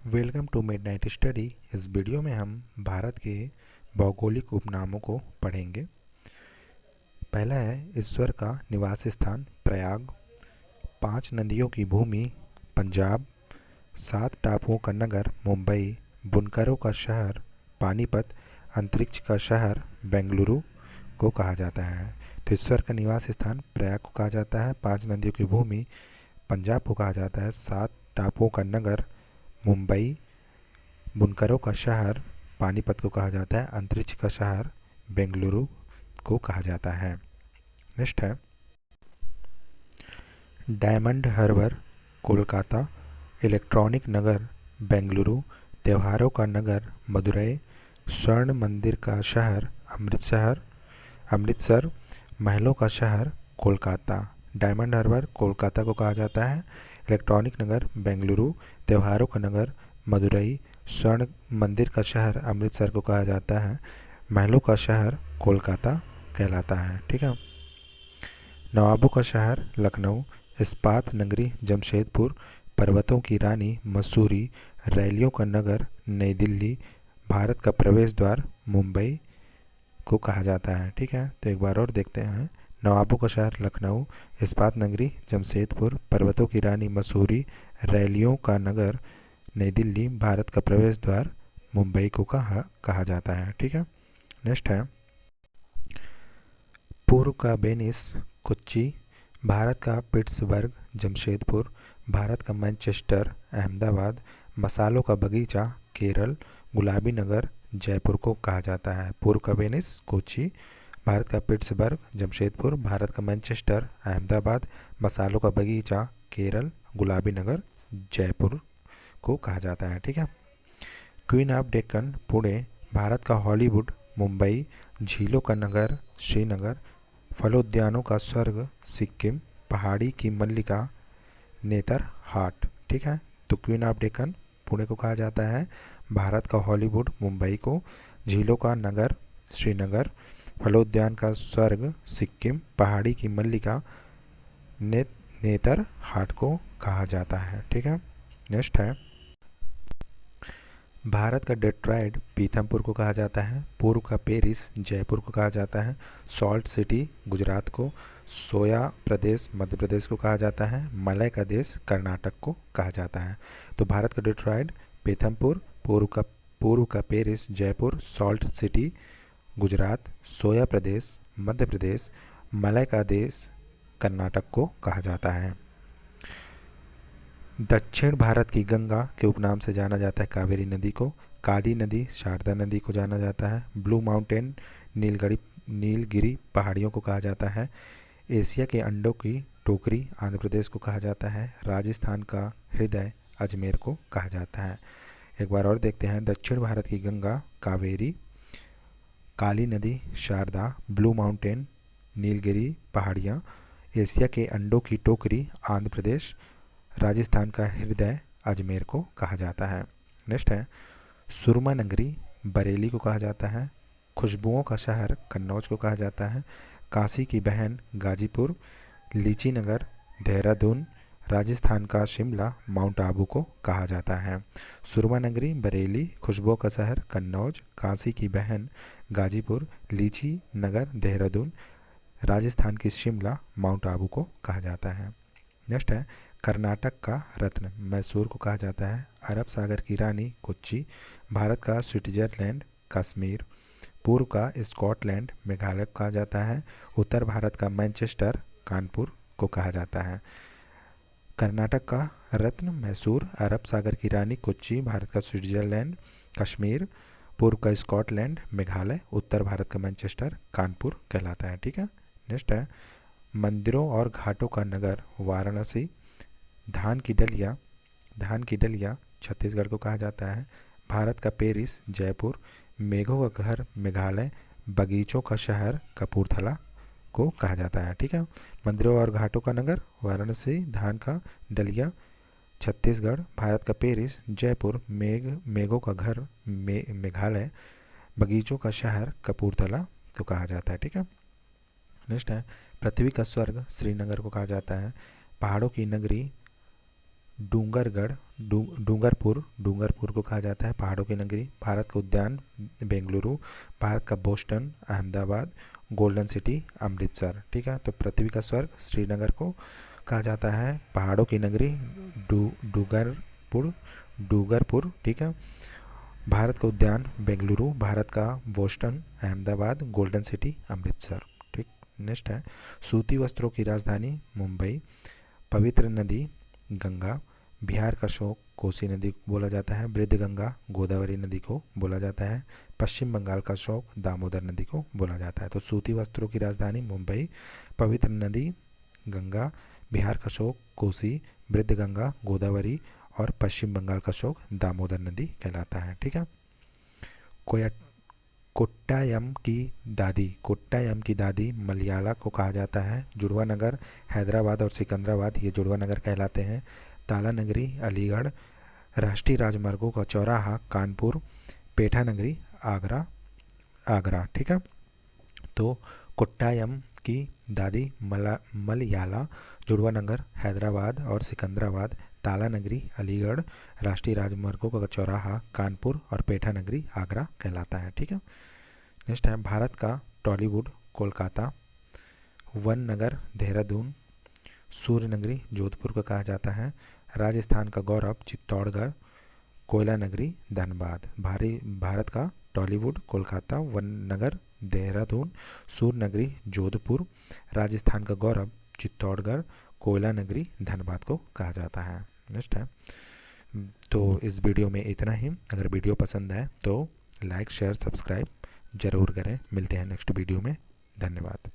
Welcome to midnight study. इस video में हम भारत के भौगोलिक उपनामों को पढ़ेंगे। पहला है ईश्वर का निवास स्थान प्रयाग, 5 नदियों की भूमि पंजाब, 7 टापुओं का नगर मुंबई, बुनकरों का शहर पानीपत, अंतरिक्ष का शहर बेंगलुरु को कहा जाता है। तो ईश्वर का निवास स्थान प्रयाग को कहा जाता है, 5 नदियों की भूमि पंजाब को कहा जाता है, 7 टापुओं का नगर मुंबई, बुनकरों का शहर पानीपत को कहा जाता है, अंतरिक्ष का शहर बेंगलुरु को कहा जाता है। नेक्स्ट है डायमंड हार्बर कोलकाता, इलेक्ट्रॉनिक नगर बेंगलुरु, त्योहारों का नगर मदुरई, स्वर्ण मंदिर का शहर अमृतसर, महलों का शहर कोलकाता। डायमंड हार्बर कोलकाता को कहा जाता है, इलेक्ट्रॉनिक नगर बेंगलुरु, त्योहारों का नगर मदुरई, स्वर्ण मंदिर का शहर अमृतसर को कहा जाता है, महलों का शहर कोलकाता कहलाता है। ठीक है। नवाबों का शहर लखनऊ, इस्पात नगरी जमशेदपुर, पर्वतों की रानी मसूरी, रैलियों का नगर नई दिल्ली, भारत का प्रवेश द्वार मुंबई को कहा जाता है। ठीक है। तो एक बार और देखते हैं। नवाबों का शहर लखनऊ, इस्पात नगरी जमशेदपुर, पर्वतों की रानी मसूरी, रैलियों का नगर नई दिल्ली, भारत का प्रवेश द्वार मुंबई को कहा जाता है। ठीक है। नेक्स्ट है पूर्व का वेनिस कोच्चि, भारत का पिट्सबर्ग जमशेदपुर, भारत का मैनचेस्टर अहमदाबाद, मसालों का बगीचा केरल, गुलाबी नगर जयपुर को कहा जाता है। पूर्व का वेनिस कोच्चि, भारत का पिट्सबर्ग जमशेदपुर, भारत का मैनचेस्टर अहमदाबाद, मसालों का बगीचा केरल, गुलाबी नगर जयपुर को कहा जाता है। ठीक है। क्वीन ऑफ डेक्कन पुणे, भारत का हॉलीवुड मुंबई, झीलों का नगर श्रीनगर, फलोद्यानों का स्वर्ग सिक्किम, पहाड़ी की मल्लिका नेतरहाट। ठीक है। तो क्वीन ऑफ डेक्कन पुणे को कहा जाता है, भारत का हॉलीवुड मुंबई को, झीलों का नगर श्रीनगर, फलोद्यान का स्वर्ग सिक्किम, पहाड़ी की मल्लिका नेतरहाट को कहा जाता है। ठीक है। नेक्स्ट है भारत का डेट्रॉयट पीथमपुर को कहा जाता है, पूर्व का पेरिस जयपुर को कहा जाता है, सॉल्ट सिटी गुजरात को, सोया प्रदेश मध्य प्रदेश को कहा जाता है, मलय का देश कर्नाटक को कहा जाता है। तो भारत का डेट्रॉयट पीथमपुर, पूर्व का Paris Jaipur, salt city Gujarat, soya प्रदेश मध्य प्रदेश, मलय का देश कर्नाटक को कहा जाता है। दक्षिण भारत की गंगा के उपनाम से जाना जाता है कावेरी नदी को, काली नदी शारदा नदी को जाना जाता है, ब्लू माउंटेन नीलगिरी पहाड़ियों को कहा जाता है, एशिया के अंडों की टोकरी आंध्र प्रदेश को कहा जाता है, राजस्थान का हृदय अजमेर को कहा जाता है। एक बार और देखते हैं। दक्षिण भारत की गंगा कावेरी, काली नदी शारदा, ब्लू माउंटेन नीलगिरी पहाड़ियाँ, एशिया के अंडों की टोकरी आंध्र प्रदेश, राजस्थान का हृदय अजमेर को कहा जाता है। नेक्स्ट है सुरमा नगरी बरेली को कहा जाता है, खुशबुओं का शहर कन्नौज को कहा जाता है, काशी की बहन गाजीपुर, लीची नगर देहरादून, राजस्थान का शिमला माउंट आबू को कहा जाता है। सुरमा नगरी बरेली, खुशबुओं का शहर कन्नौज, काशी की बहन गाजीपुर, लीची नगर देहरादून, राजस्थान की शिमला माउंट आबू को कहा जाता है। नेक्स्ट है कर्नाटक का रत्न मैसूर को कहा जाता है, अरब सागर की रानी कोच्चि, भारत का स्विट्जरलैंड कश्मीर, पूर्व का स्कॉटलैंड मेघालय को कहा जाता है, उत्तर भारत का मैनचेस्टर कानपुर को कहा जाता है। कर्नाटक का रत्न मैसूर, अरब सागर की रानी कोच्चि, भारत का स्विट्जरलैंड कश्मीर, पूर्व का स्कॉटलैंड मेघालय, उत्तर भारत का मैनचेस्टर कानपुर कहलाता है। ठीक है। नेक्स्ट है मंदिरों और घाटों का नगर वाराणसी, धान की डलिया छत्तीसगढ़ को कहा जाता है, भारत का पेरिस जयपुर, मेघों का घर मेघालय, बगीचों का शहर कपूरथला को कहा जाता है। ठीक है। मंदिरों और घाटों का नगर वाराणसी, धान का डलिया छत्तीसगढ़, भारत का पेरिस जयपुर, मेघों का घर मेघालय, बगीचों का शहर कपूरथला को कहा जाता है। ठीक है। नेक्स्ट है पृथ्वी का स्वर्ग श्रीनगर को कहा जाता है, पहाड़ों की नगरी डूंगरगढ़, डूंगरपुर को कहा जाता है पहाड़ों की नगरी। भारत का उद्यान बेंगलुरु। भारत का Boston Ahmedabad. Golden city Amritsar. ठीक है, तो पृथ्वी का स्वर्ग श्रीनगर को कहा जाता है पहाड़ों की नगरी डूंगरपुर। ठीक है, भारत का उद्यान बेंगलुरु। भारत का Boston Ahmedabad. Golden city Amritsar. ठीक, नेक्स्ट है सूती वस्त्रों की राजधानी मुंबई। पवित्र नदी गंगा। बिहार का शोक कोसी नदी को बोला जाता है। वृद्ध गंगा गोदावरी नदी को बोला जाता है। पश्चिम बंगाल का शोक दामोदर नदी को बोला जाता है। तो सूती वस्त्रों की राजधानी मुंबई, पवित्र नदी गंगा, बिहार का शोक कोसी, वृद्ध गंगा गोदावरी और पश्चिम बंगाल का शोक दामोदर नदी कहलाता है। ठीक है, कोट्टायम की दादी मलयाला को कहा जाता है। जुड़वा नगर हैदराबाद और सिकंदराबाद ये जुड़वा नगर कहलाते हैं। ताला नगरी अलीगढ़। राष्ट्रीय राजमार्गों का चौराहा कानपुर। पेठा नगरी आगरा। ठीक है, तो कोट्टायम की दादी मलयाला, जुड़वा नगर हैदराबाद और सिकंदराबाद, ताला नगरी अलीगढ़, राष्ट्रीय राजमार्गों का चौराहा कानपुर और पेठा नगरी आगरा कहलाता है। ठीक है, नेक्स्ट है भारत का टॉलीवुड कोलकाता। वन नगर देहरादून। सूर्य नगरी जोधपुर को कहा जाता है। राजस्थान का गौरव चित्तौड़गढ़। कोयला नगरी धनबाद। भारत का टॉलीवुड कोलकाता, वन नगर देहरादून, सूर्य नगरी जोधपुर, राजस्थान का गौरव चित्तौड़गढ़, कोयला नगरी धनबाद को कहा जाता है। नेक्स्ट है, तो इस वीडियो में इतना ही। अगर वीडियो पसंद आए तो लाइक शेयर सब्सक्राइब ज़रूर करें। मिलते हैं नेक्स्ट वीडियो में। धन्यवाद।